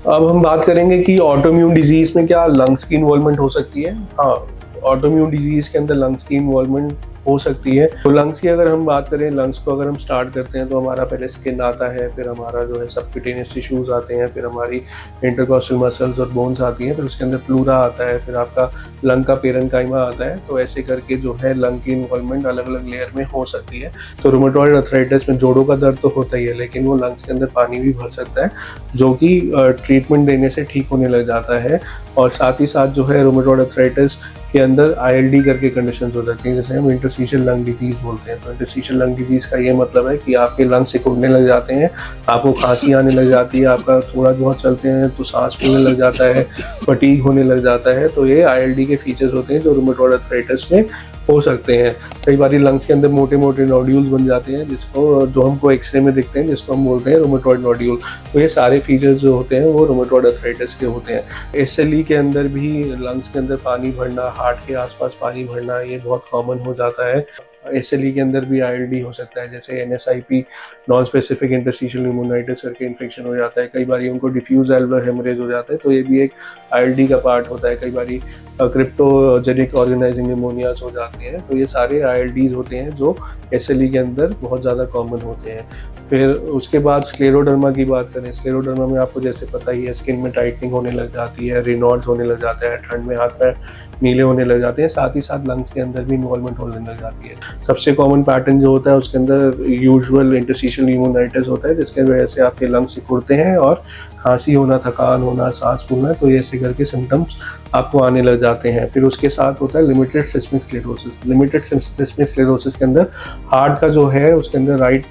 अब हम बात करेंगे कि ऑटोइम्यून डिजीज़ में क्या लंग्स की इन्वॉल्वमेंट हो सकती है? हाँ, ऑटोइम्यून डिजीज़ के अंदर लंग्स की इन्वॉल्वमेंट हो सकती है। तो लंग्स की अगर हम बात करें, लंग्स को अगर हम स्टार्ट करते हैं तो हमारा पहले स्किन आता है, फिर हमारा जो है सबक्यूटेनियस टिश्यूज़ आते हैं, फिर हमारी इंटरकॉस्टल मसल्स और बोन्स आती हैं, फिर उसके अंदर प्लूरा आता है, फिर आपका लंग का पेरेन्काइमा आता है। तो ऐसे करके जो है लंग की इन्वॉल्वमेंट अलग-अलग लेयर में हो सकती है। तो रूमेटॉइड अर्थराइटिस में जोड़ों का दर्द तो होता ही है, लेकिन वो लंग्स के अंदर पानी भी भर सकता है, जो कि ट्रीटमेंट देने से ठीक होने लग जाता है। और साथ ही साथ जो है रूमेटॉइड अर्थराइटिस के अंदर ILD करके कंडीशंस हो जाती हैं, जैसे हम इंटरस्टिशियल लंग डिजीज़ बोलते हैं। तो इंटरस्टिशियल लंग डिजीज़ का ये मतलब है कि आपके लंग सिकुड़ने लग जाते हैं, आपको खांसी आने लग जाती है, आपका थोड़ा बहुत चलते हैं तो सांस फूलने लग जाता है, फटीग होने लग जाता है। तो ये ILD के फीचर्स होते हैं जो रूमेटॉइड अर्थराइटिस में हो सकते हैं। कई बार लंग्स के अंदर मोटे मोटे नोड्यूल्स बन जाते हैं, जिसको जो हमको एक्सरे में दिखते हैं, जिसको हम बोलते हैं रूमेटॉइड नोड्यूल। तो ये सारे फीचर्स जो होते हैं वो रूमेटॉइड अर्थराइटिस के होते हैं। SLE के अंदर भी लंग्स के अंदर पानी भरना, हार्ट के आसपास पानी भरना, ये बहुत कॉमन हो जाता है। SLE के अंदर भी ILD हो सकता है, जैसे NSIP non specific interstitial pneumonitis करके इन्फेक्शन हो जाता है। कई बार उनको डिफ्यूज एल्वुलर हेमरेज हो जाता है, तो ये भी एक ILD का पार्ट होता है। कई बार क्रिप्टोजेनिक ऑर्गेनाइजिंग निमोनियाज हो जाते हैं। तो ये सारे ILDs होते हैं जो SLE के अंदर बहुत ज़्यादा कॉमन होते हैं। फिर उसके बाद स्क्लेरोडर्मा की बात करें, स्क्लेरोडर्मा में आपको जैसे पता ही है, स्किन में टाइटनिंग होने लग जाती है, रेनॉल्ड्स होने लग जाते हैं, ठंड में हाथ पैर नीले होने लग जाते हैं, साथ ही साथ लंग्स के अंदर भी इन्वॉल्वमेंट होने लग जाती है। सबसे कॉमन पैटर्न जो होता है उसके अंदर यूजुअल इंटरस्टिशियल न्यूमोनाइटिस होता है, जिसके वजह से आपके लंग्स सिकुड़ते हैं और खांसी होना, थकान होना, सांस फूलना, तो ऐसे करके सिम्टम्स आपको आने लग जाते हैं। फिर उसके साथ होता है limited seismic sclerosis. Limited seismic sclerosis के अंदर हार्ट का जो है उसके अंदर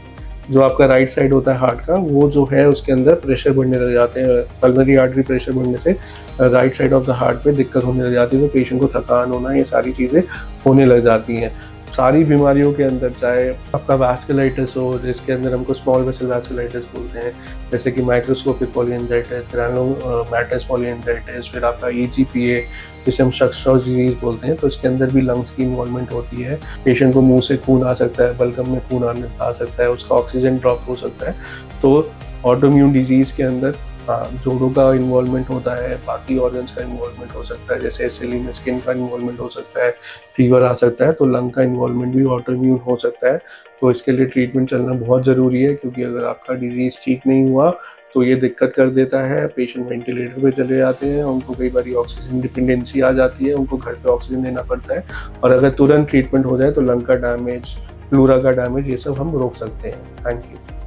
जो आपका राइट साइड होता है हार्ट का, वो जो है उसके अंदर प्रेशर बढ़ने लग जाते हैं। पल्मोनरी आर्टरी प्रेशर बढ़ने से right side of the heart पे दिक्कत होने लग जाती है, तो पेशेंट को थकान होना, ये सारी चीज़ें होने लग जाती हैं। सारी बीमारियों के अंदर, चाहे आपका वैस्कुलाइटिस हो, जिसके अंदर हमको स्मॉल वेसल वैस्कुलाइटिस बोलते हैं, जैसे कि माइक्रोस्कोपिक पॉलीएंजाइटिस, ग्रैनुलोमैटस पॉलीएंजाइटिस, फिर आपका EGPA जिसे हम शख्स डिजीज बोलते हैं, तो इसके अंदर भी लंग्स की इन्वॉल्वमेंट होती है। पेशेंट को मुंह से खून आ सकता है, बलगम में खून आ सकता है, उसका ऑक्सीजन ड्रॉप हो सकता है। तो ऑटोइम्यून डिजीज़ के अंदर जोड़ों का इन्वॉल्वमेंट होता है, बाकी ऑर्गन्स का इन्वॉल्वमेंट हो सकता है, जैसे SLE में स्किन का इन्वॉल्वमेंट हो सकता है, फीवर आ सकता है, तो लंग का इन्वॉल्वमेंट भी ऑटोइम्यून हो सकता है। तो इसके लिए ट्रीटमेंट चलना बहुत ज़रूरी है, क्योंकि अगर आपका डिजीज़ ठीक नहीं हुआ तो ये दिक्कत कर देता है। पेशेंट वेंटिलेटर पे चले जाते हैं, उनको कई बार ऑक्सीजन डिपेंडेंसी आ जाती है, उनको घर पे ऑक्सीजन देना पड़ता है। और अगर तुरंत ट्रीटमेंट हो जाए तो लंग का डैमेज, प्लूरा का डैमेज, ये सब हम रोक सकते हैं। Thank you.